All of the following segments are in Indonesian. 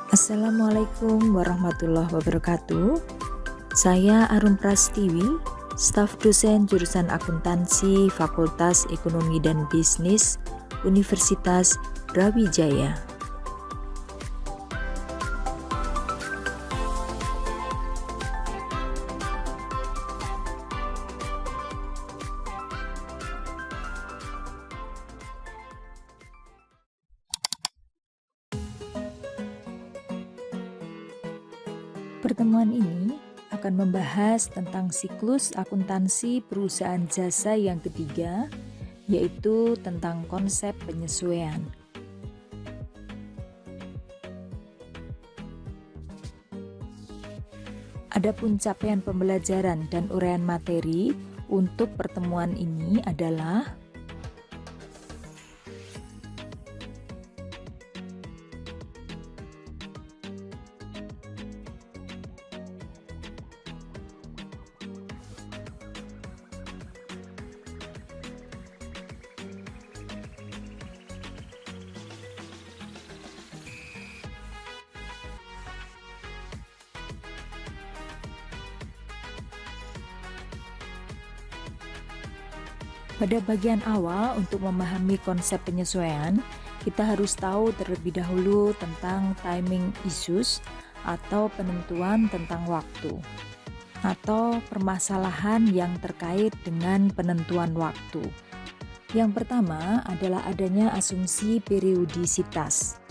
Assalamualaikum warahmatullahi wabarakatuh. Saya Arum Prastiwi, staf dosen jurusan akuntansi Fakultas Ekonomi dan Bisnis Universitas Brawijaya. Pertemuan ini akan membahas tentang siklus akuntansi perusahaan jasa yang ketiga, yaitu tentang konsep penyesuaian. Adapun capaian pembelajaran dan uraian materi untuk pertemuan ini adalah pada bagian awal. Untuk memahami konsep penyesuaian, kita harus tahu terlebih dahulu tentang timing issues atau penentuan tentang waktu, atau permasalahan yang terkait dengan penentuan waktu. Yang pertama adalah adanya asumsi periodisitas.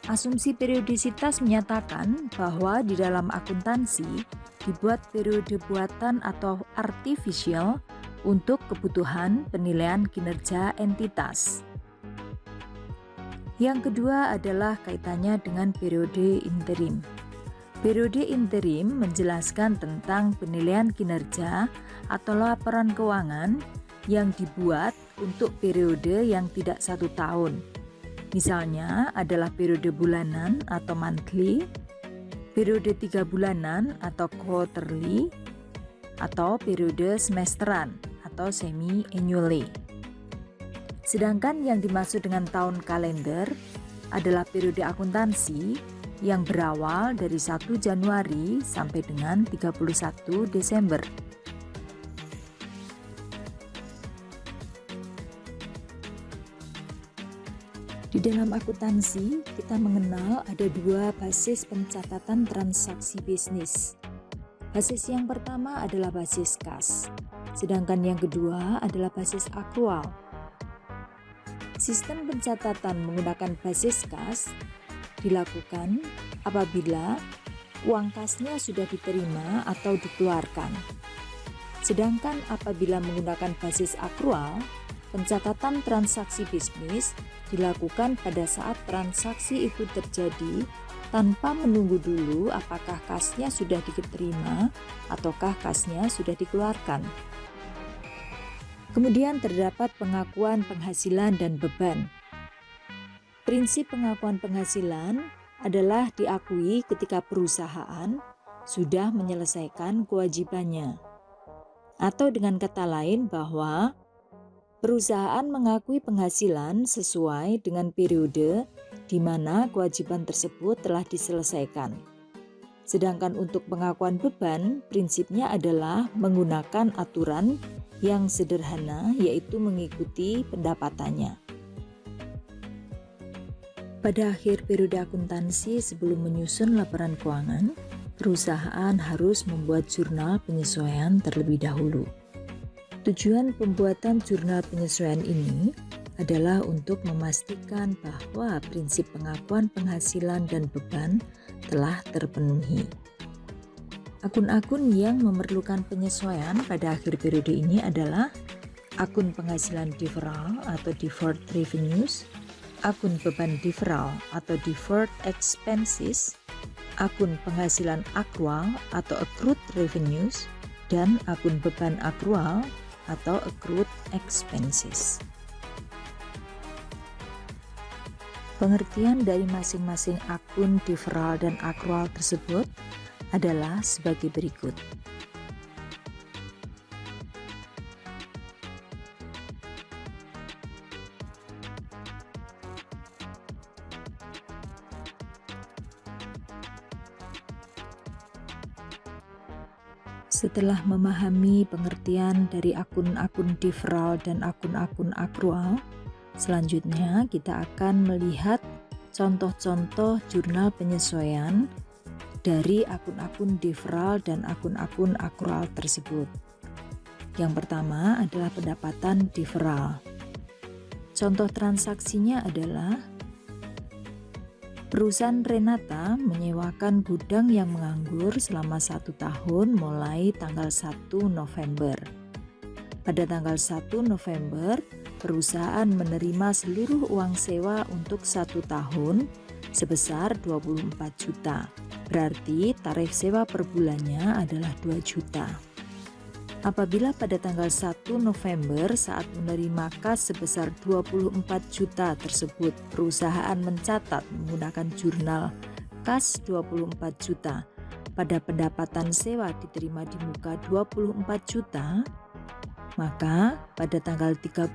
Asumsi periodisitas menyatakan bahwa di dalam akuntansi dibuat periode buatan atau artificial untuk kebutuhan penilaian kinerja entitas. Yang kedua adalah kaitannya dengan periode interim. Periode interim menjelaskan tentang penilaian kinerja atau laporan keuangan yang dibuat untuk periode yang tidak 1 tahun. Misalnya adalah periode bulanan atau monthly, periode 3 bulanan atau quarterly, atau periode semesteran atau semi-annually. Sedangkan yang dimaksud dengan tahun kalender adalah periode akuntansi yang berawal dari 1 Januari sampai dengan 31 Desember. Di dalam akuntansi, kita mengenal ada 2 basis pencatatan transaksi bisnis. Basis yang pertama adalah basis kas, sedangkan yang kedua adalah basis akrual. Sistem pencatatan menggunakan basis kas dilakukan apabila uang kasnya sudah diterima atau dikeluarkan. Sedangkan apabila menggunakan basis akrual, pencatatan transaksi bisnis dilakukan pada saat transaksi itu terjadi tanpa menunggu dulu apakah kasnya sudah diterima ataukah kasnya sudah dikeluarkan. Kemudian terdapat pengakuan penghasilan dan beban. Prinsip pengakuan penghasilan adalah diakui ketika perusahaan sudah menyelesaikan kewajibannya. Atau dengan kata lain bahwa perusahaan mengakui penghasilan sesuai dengan periode di mana kewajiban tersebut telah diselesaikan. Sedangkan untuk pengakuan beban, prinsipnya adalah menggunakan aturan yang sederhana, yaitu mengikuti pendapatannya. Pada akhir periode akuntansi sebelum menyusun laporan keuangan, perusahaan harus membuat jurnal penyesuaian terlebih dahulu. Tujuan pembuatan jurnal penyesuaian ini adalah untuk memastikan bahwa prinsip pengakuan penghasilan dan beban telah terpenuhi. Akun-akun yang memerlukan penyesuaian pada akhir periode ini adalah akun penghasilan deferral atau deferred revenues, akun beban deferral atau deferred expenses, akun penghasilan akrual atau accrued revenues, dan akun beban akrual atau accrued expenses. Pengertian dari masing-masing akun deferral dan akrual tersebut adalah sebagai berikut. Setelah memahami pengertian dari akun-akun deferral dan akun-akun akrual, selanjutnya kita akan melihat contoh-contoh jurnal penyesuaian dari akun-akun deferral dan akun-akun akrual tersebut. Yang pertama adalah pendapatan deferral. Contoh transaksinya adalah perusahaan Renata menyewakan gudang yang menganggur selama 1 tahun mulai tanggal 1 November. Pada tanggal 1 November, perusahaan menerima seluruh uang sewa untuk 1 tahun sebesar 24 juta. Berarti tarif sewa per bulannya adalah 2 juta. Apabila pada tanggal 1 November saat menerima kas sebesar 24 juta tersebut, perusahaan mencatat menggunakan jurnal kas 24 juta pada pendapatan sewa diterima di muka 24 juta, maka pada tanggal 31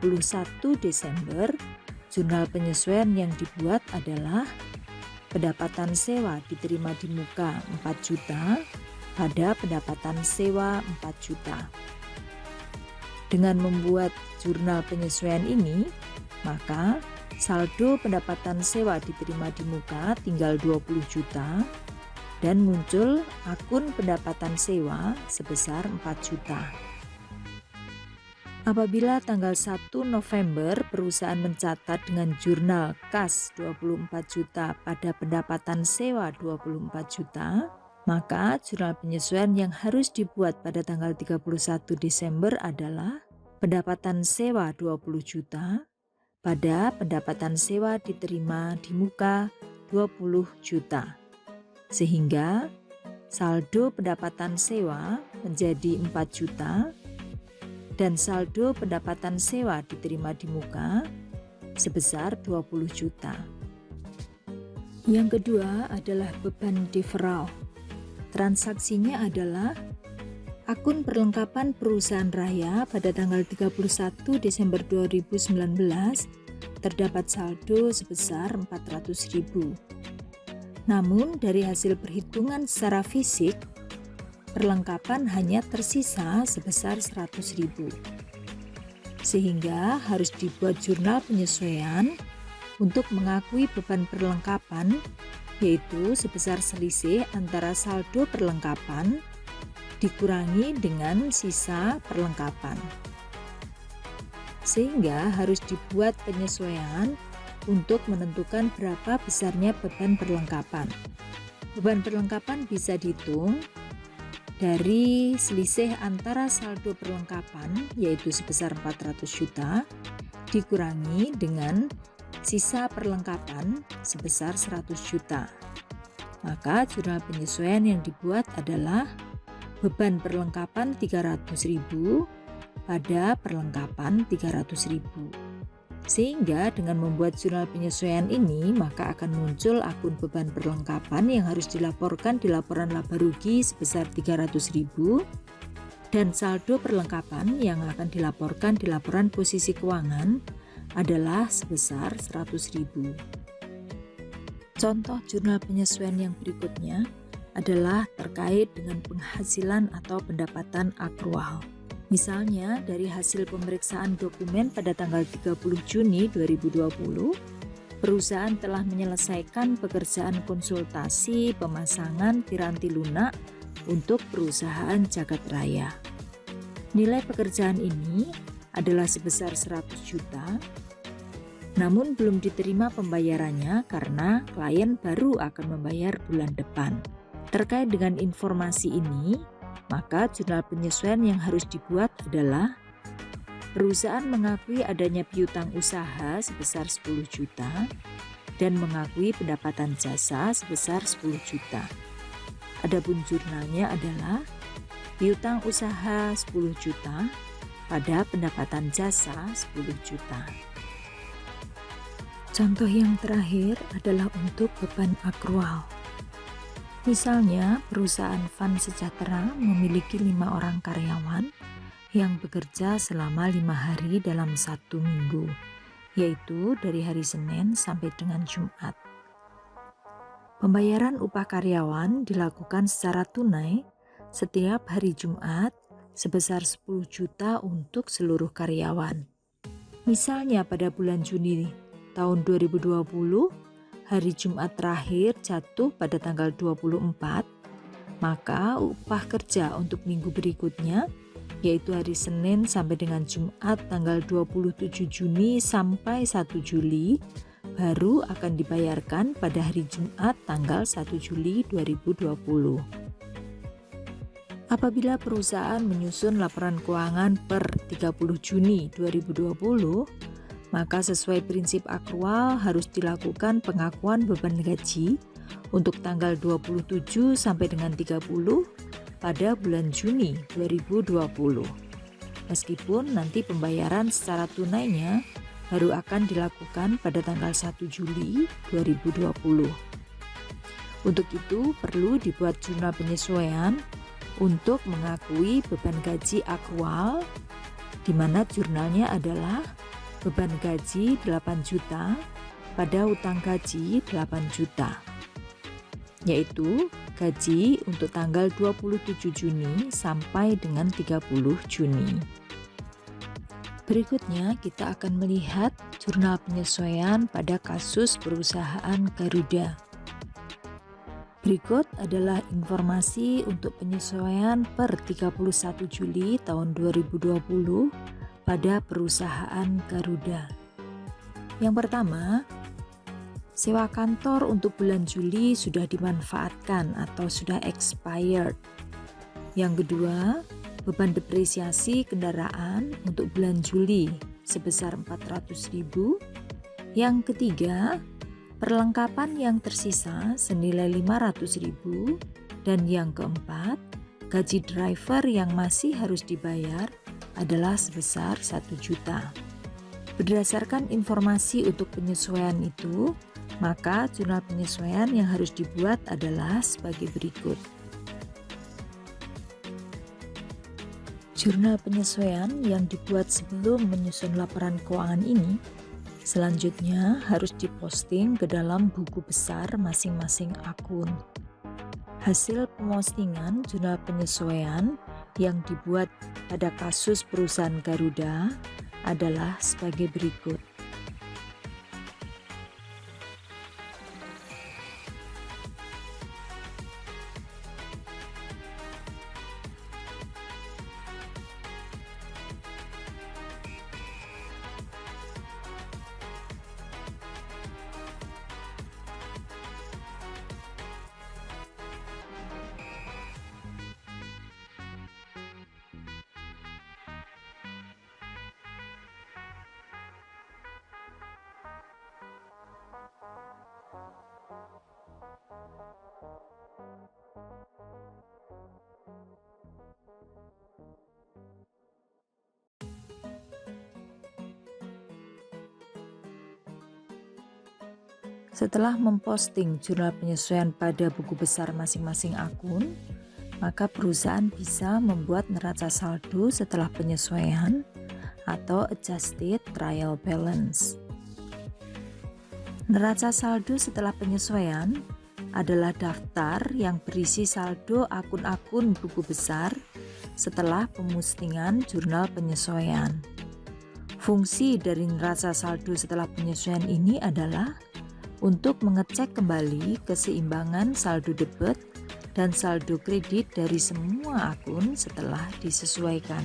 Desember, jurnal penyesuaian yang dibuat adalah pendapatan sewa diterima di muka 4 juta pada pendapatan sewa 4 juta. Dengan membuat jurnal penyesuaian ini, maka saldo pendapatan sewa diterima di muka tinggal 20 juta dan muncul akun pendapatan sewa sebesar 4 juta. Apabila tanggal 1 November perusahaan mencatat dengan jurnal kas 24 juta pada pendapatan sewa 24 juta, maka jurnal penyesuaian yang harus dibuat pada tanggal 31 Desember adalah pendapatan sewa 20 juta pada pendapatan sewa diterima di muka 20 juta. Sehingga saldo pendapatan sewa menjadi 4 juta dan saldo pendapatan sewa diterima di muka sebesar 20 juta. Yang kedua adalah beban deferral. Transaksinya adalah akun perlengkapan perusahaan raya pada tanggal 31 Desember 2019 terdapat saldo sebesar 400.000. Namun dari hasil perhitungan secara fisik, perlengkapan hanya tersisa sebesar 100.000. Sehingga harus dibuat jurnal penyesuaian untuk mengakui beban perlengkapan, yaitu sebesar selisih antara saldo perlengkapan dikurangi dengan sisa perlengkapan. Sehingga harus dibuat penyesuaian untuk menentukan berapa besarnya beban perlengkapan. Beban perlengkapan bisa dihitung dari selisih antara saldo perlengkapan, yaitu sebesar 400 juta, dikurangi dengan sisa perlengkapan sebesar 100 juta. Maka jurnal penyesuaian yang dibuat adalah beban perlengkapan 300.000 pada perlengkapan 300.000. Sehingga dengan membuat jurnal penyesuaian ini, maka akan muncul akun beban perlengkapan yang harus dilaporkan di laporan laba rugi sebesar 300.000 dan saldo perlengkapan yang akan dilaporkan di laporan posisi keuangan adalah sebesar 100.000. Contoh jurnal penyesuaian yang berikutnya adalah terkait dengan penghasilan atau pendapatan akrual. Misalnya dari hasil pemeriksaan dokumen pada tanggal 30 Juni 2020, perusahaan telah menyelesaikan pekerjaan konsultasi pemasangan piranti lunak untuk perusahaan Jagat Raya. Nilai pekerjaan ini adalah sebesar 100 juta, namun belum diterima pembayarannya karena klien baru akan membayar bulan depan. Terkait dengan informasi ini, maka jurnal penyesuaian yang harus dibuat adalah perusahaan mengakui adanya piutang usaha sebesar 10 juta dan mengakui pendapatan jasa sebesar 10 juta. Adapun jurnalnya adalah piutang usaha 10 juta pada pendapatan jasa 10 juta. Contoh yang terakhir adalah untuk beban akrual. Misalnya, perusahaan Fund Sejahtera memiliki 5 orang karyawan yang bekerja selama 5 hari dalam 1 minggu, yaitu dari hari Senin sampai dengan Jumat. Pembayaran upah karyawan dilakukan secara tunai setiap hari Jumat sebesar 10 juta untuk seluruh karyawan. Misalnya pada bulan Juni tahun 2020, hari Jumat terakhir jatuh pada tanggal 24, maka upah kerja untuk minggu berikutnya, yaitu hari Senin sampai dengan Jumat tanggal 27 Juni sampai 1 Juli, baru akan dibayarkan pada hari Jumat tanggal 1 Juli 2020. Apabila perusahaan menyusun laporan keuangan per 30 Juni 2020, maka sesuai prinsip akrual harus dilakukan pengakuan beban gaji untuk tanggal 27 sampai dengan 30 pada bulan Juni 2020. Meskipun nanti pembayaran secara tunainya baru akan dilakukan pada tanggal 1 Juli 2020. Untuk itu perlu dibuat jurnal penyesuaian untuk mengakui beban gaji akrual, di mana jurnalnya adalah beban gaji 8 juta pada utang gaji 8 juta, yaitu gaji untuk tanggal 27 Juni sampai dengan 30 Juni. Berikutnya kita akan melihat jurnal penyesuaian pada kasus perusahaan Garuda. Berikut adalah informasi untuk penyesuaian per 31 Juli tahun 2020 pada perusahaan Garuda. Yang pertama, sewa kantor untuk bulan Juli sudah dimanfaatkan atau sudah expired. Yang kedua, beban depresiasi kendaraan untuk bulan Juli sebesar 400.000. Yang ketiga, perlengkapan yang tersisa senilai 500.000, dan yang keempat, gaji driver yang masih harus dibayar adalah sebesar 1 juta. Berdasarkan informasi untuk penyesuaian itu, maka jurnal penyesuaian yang harus dibuat adalah sebagai berikut. Jurnal penyesuaian yang dibuat sebelum menyusun laporan keuangan ini selanjutnya harus diposting ke dalam buku besar masing-masing akun. Hasil pemostingan jurnal penyesuaian yang dibuat pada kasus perusahaan Garuda adalah sebagai berikut. Setelah memposting jurnal penyesuaian pada buku besar masing-masing akun, maka perusahaan bisa membuat neraca saldo setelah penyesuaian atau adjusted trial balance. Neraca saldo setelah penyesuaian adalah daftar yang berisi saldo akun-akun buku besar setelah pemustingan jurnal penyesuaian. Fungsi dari neraca saldo setelah penyesuaian ini adalah untuk mengecek kembali keseimbangan saldo debit dan saldo kredit dari semua akun setelah disesuaikan.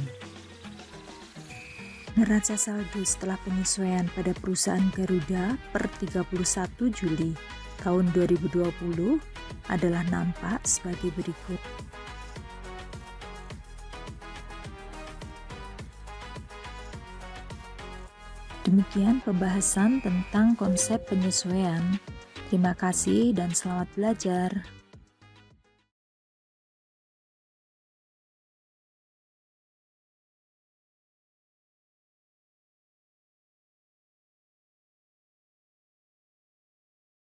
Neraca saldo setelah penyesuaian pada perusahaan Garuda per 31 Juli tahun 2020 adalah nampak sebagai berikut. Demikian pembahasan tentang konsep penyesuaian. Terima kasih dan selamat belajar.